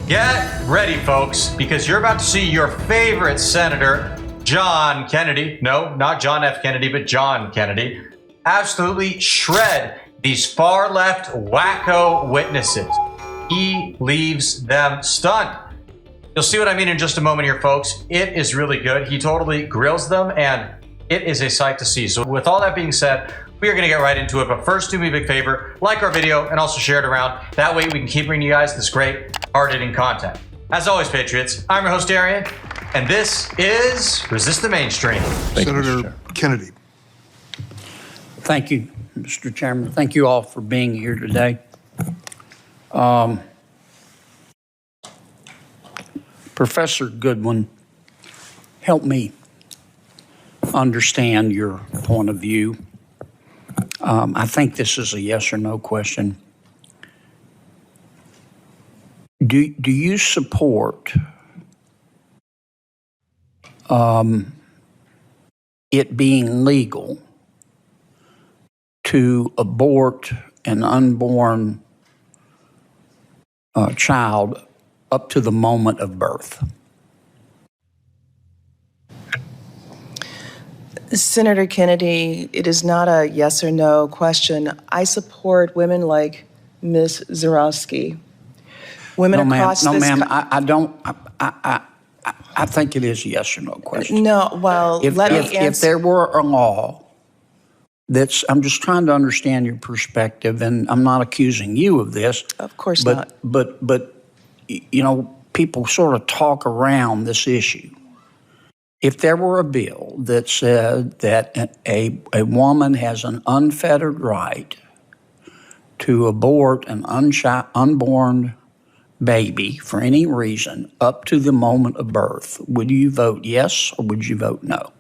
Get ready, folks, because you're about to see your favorite Senator, John Kennedy. No, not John F. Kennedy, but John Kennedy. Absolutely shred these far left wacko witnesses. He leaves them stunned. You'll see what I mean in just a moment here, folks. It is really good. He totally grills them, and it is a sight to see. So with all that being said, we are going to get right into it. But first, do me a big favor, like our video and also share it around. That way we can keep bringing you guys this great hard-hitting content. As always, Patriots, I'm your host, Darian, and this is Resist the Mainstream. Senator Kennedy. Thank you, Mr. Chairman. Thank you all for being here today. Professor Goodwin, help me understand your point of view. I think this is a yes or no question. Do you support it being legal to abort an unborn child up to the moment of birth? Senator Kennedy, it is not a yes or no question. I support women like Ms. Zarowski. Women across this... No, ma'am, I don't... I think it is a yes or no question. No, well, let me answer. If there were a law that's... I'm just trying to understand your perspective, and I'm not accusing you of this. Of course not. But you know, people sort of talk around this issue. If there were a bill that said that a woman has an unfettered right to abort an unborn baby for any reason up to the moment of birth, would you vote yes or would you vote no?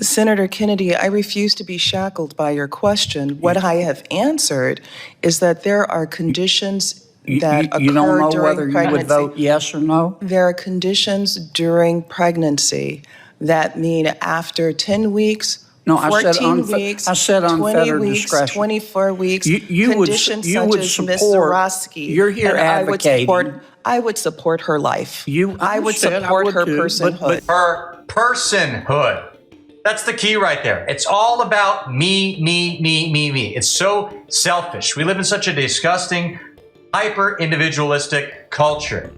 Senator Kennedy, I refuse to be shackled by your question. What I have answered is that there are conditions that occur during pregnancy. You don't know whether you would vote yes or no? There are conditions during pregnancy that mean after 10 weeks, no, 14 weeks, I said 20 weeks, discretion. 24 weeks, would conditions such as Ms. Zarowski. You're here advocating. I would support her life. I would support her personhood. Her personhood. That's the key right there. It's all about me, me, me, me, me. It's so selfish. We live in such a disgusting, hyper-individualistic culture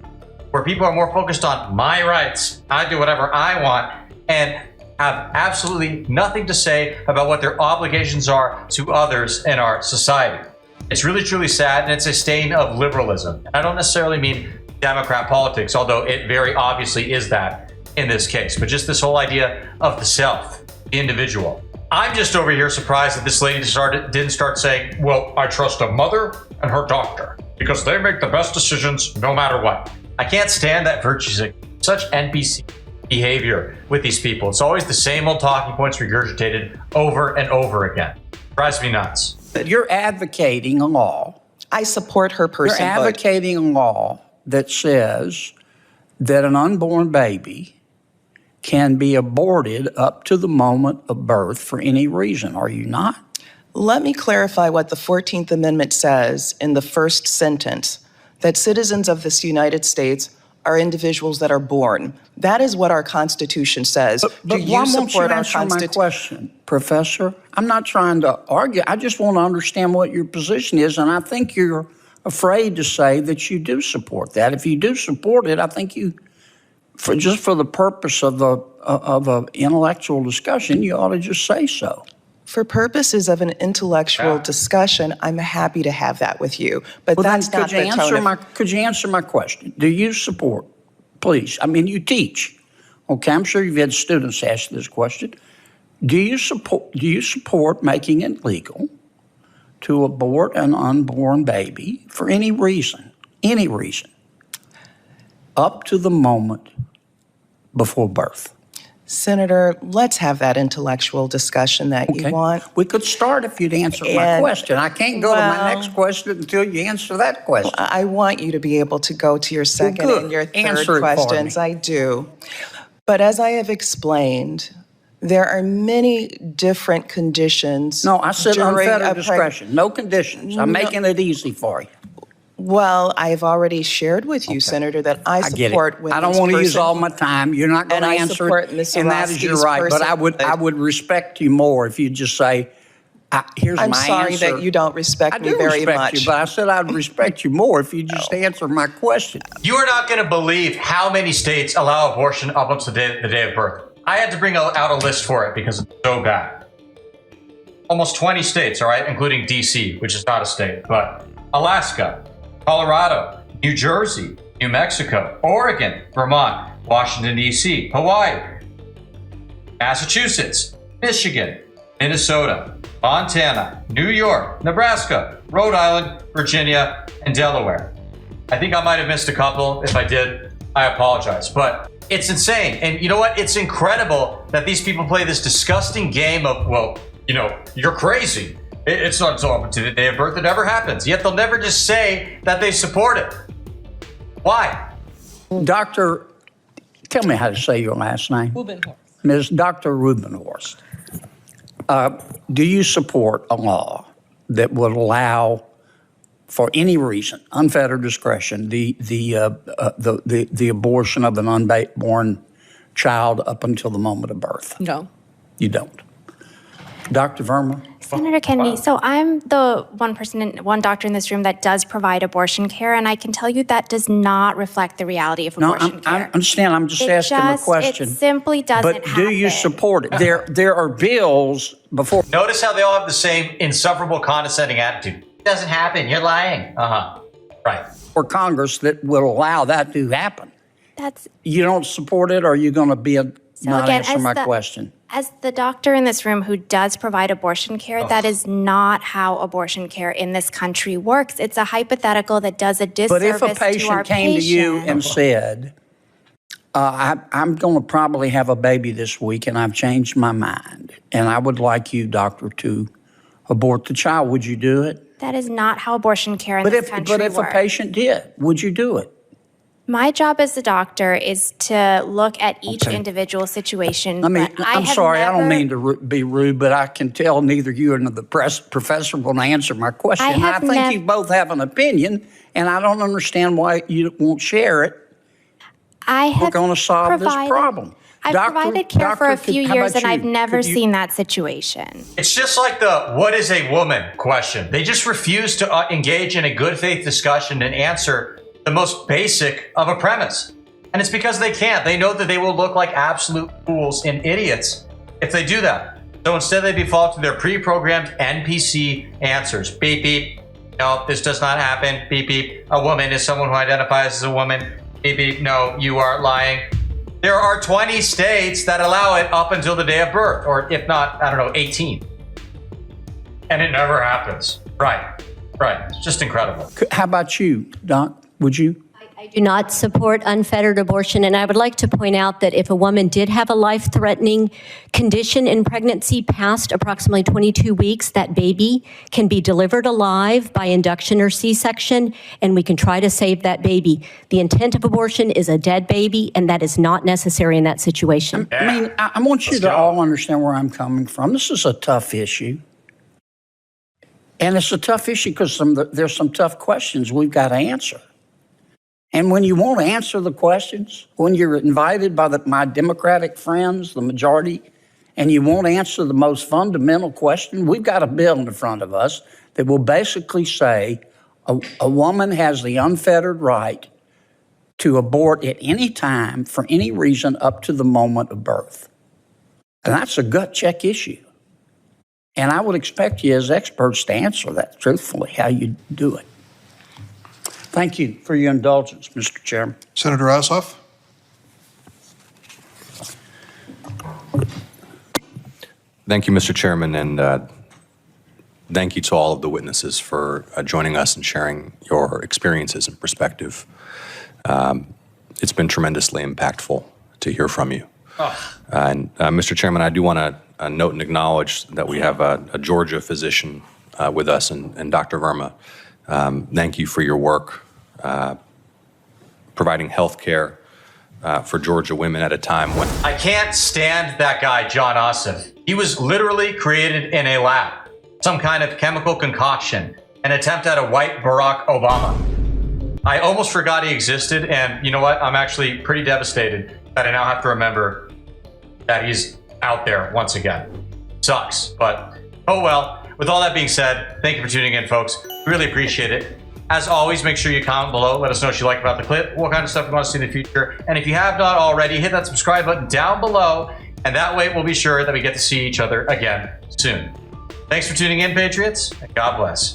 where people are more focused on my rights. I do whatever I want and have absolutely nothing to say about what their obligations are to others in our society. It's really, truly sad, and it's a stain of liberalism. I don't necessarily mean Democrat politics, although it very obviously is that in this case, but just this whole idea of the self, the individual. I'm just over here surprised that this lady didn't start saying, well, I trust a mother and her doctor because they make the best decisions no matter what. I can't stand that virtue, such NPC behavior with these people. It's always the same old talking points regurgitated over and over again. Drives me nuts. You're advocating a law. I support her personhood. You're advocating a law that says that an unborn baby can be aborted up to the moment of birth for any reason, are you not? Let me clarify what the 14th Amendment says in the first sentence, that citizens of this United States are individuals that are born. That is what our Constitution says. But why won't you answer my question, Professor? I'm not trying to argue. I just want to understand what your position is, and I think you're afraid to say that you do support that. If you do support it, I think you, for the purpose of an intellectual discussion, you ought to just say so. For purposes of an intellectual discussion, I'm happy to have that with you. But that's not the tone. Could you answer my question? Do you support, please? I mean, you teach. Okay, I'm sure you've had students ask this question. Do you support making it legal to abort an unborn baby for any reason, up to the moment before birth? Senator, let's have that intellectual discussion that you want. We could start if you'd answer my question. I can't go to my next question until you answer that question. I want you to be able to go to your second and your third questions. I do. But as I have explained, there are many different conditions. No, I said unfettered discretion. No conditions. I'm making it easy for you. Well, I've already shared with you, Senator, that I get support it. women's I don't want to use person- all my time. You're not going to And I answer support it, Ms. and that is your Orozco's right. But I personhood. would respect you more if you just say, "Here's I'm my sorry answer." that you don't respect I me do very respect much. you, but I said I'd respect you more if you just answer my question. You are not going to believe how many states allow abortion up until the day of birth. I had to bring out a list for it because it's so bad. Almost 20 states, all right, including D.C., which is not a state, but Alaska, Colorado, New Jersey, New Mexico, Oregon, Vermont, Washington, D.C., Hawaii, Massachusetts, Michigan, Minnesota, Montana, New York, Nebraska, Rhode Island, Virginia, and Delaware. I think I might have missed a couple. If I did, I apologize. But it's insane. And you know what? It's incredible that these people play this disgusting game of, well, you know, you're crazy. It's not until up to the day of birth it ever happens. Yet they'll never just say that they support it. Why? Doctor, tell me how to say your last name. Ms. Dr. Rubenhorst. Do you support a law that would allow, for any reason, unfettered discretion, the abortion of an unborn child up until the moment of birth? No. You don't. Dr. Verma? Senator Kennedy, so I'm the one doctor in this room that does provide abortion care, and I can tell you that does not reflect the reality of No, abortion I care. understand. I'm just asking a question. It simply doesn't But do you happen. support it? There are bills before. Notice how they all have the same insufferable, condescending attitude. It doesn't happen. You're lying. Right. For Congress that will allow that to happen. That's You don't support it, or are you going to be not again, answer as my the- question? as the doctor in this room who does provide abortion care, that is not how abortion care in this country works. It's a hypothetical that does a But disservice if a to our patient came to you patients. and said, I'm going to probably have a baby this week and I've changed my mind, and I would like you, doctor, to abort the child, would you do it? That is not how abortion care in But this if, country but if works. a patient did, would you do it? My job as the doctor is to look at each Okay. individual situation. I mean, but I'm have sorry, I don't never- mean to be rude, but I can tell neither you nor the professor will answer my question. I And I have think nev- you both have an opinion, and I don't understand why you won't share it. I have We're going to solve this provided- problem. I've Doctor- provided care for a doctor, few how years, about and I've you? never Could you- seen that situation. It's just like the "what is a woman" question. They just refuse to engage in a good faith discussion and answer the most basic of a premise. And it's because they can't. They know that they will look like absolute fools and idiots if they do that. So instead they default to their pre-programmed NPC answers. Beep, beep. No, this does not happen. Beep, beep. A woman is someone who identifies as a woman. Beep, beep. No, you are lying. There are 20 states that allow it up until the day of birth, or if not, I don't know, 18. And it never happens. Right. It's just incredible. How about you, Doc? Would you? I do not support unfettered abortion, and I would like to point out that if a woman did have a life-threatening condition in pregnancy past approximately 22 weeks, that baby can be delivered alive by induction or C-section, and we can try to save that baby. The intent of abortion is a dead baby, and that is not necessary in that situation. I mean, I want you Let's to go. all understand where I'm coming from. This is a tough issue. And it's a tough issue because there's some tough questions we've got to answer. And when you won't answer the questions, when you're invited by my Democratic friends, the majority, and you won't answer the most fundamental question, we've got a bill in front of us that will basically say a woman has the unfettered right to abort at any time for any reason up to the moment of birth. And that's a gut check issue. And I would expect you as experts to answer that truthfully, how you do it. Thank you for your indulgence, Mr. Chairman. Senator Ossoff? Thank you, Mr. Chairman, and thank you to all of the witnesses for joining us and sharing your experiences and perspective. It's been tremendously impactful to hear from you. And Mr. Chairman, I do want to note and acknowledge that we have a Georgia physician with us, and Dr. Verma. Thank you for your work providing health care for Georgia women at a time when I can't stand that guy, John Ossoff. He was literally created in a lab, some kind of chemical concoction, an attempt at a white Barack Obama. I almost forgot he existed, and you know what? I'm actually pretty devastated that I now have to remember that he's out there once again. Sucks, but oh well. With all that being said, thank you for tuning in, folks. Really appreciate it. As always, make sure you comment below. Let us know what you like about the clip, what kind of stuff you want to see in the future. And if you have not already, hit that subscribe button down below. And that way we'll be sure that we get to see each other again soon. Thanks for tuning in, Patriots, and God bless.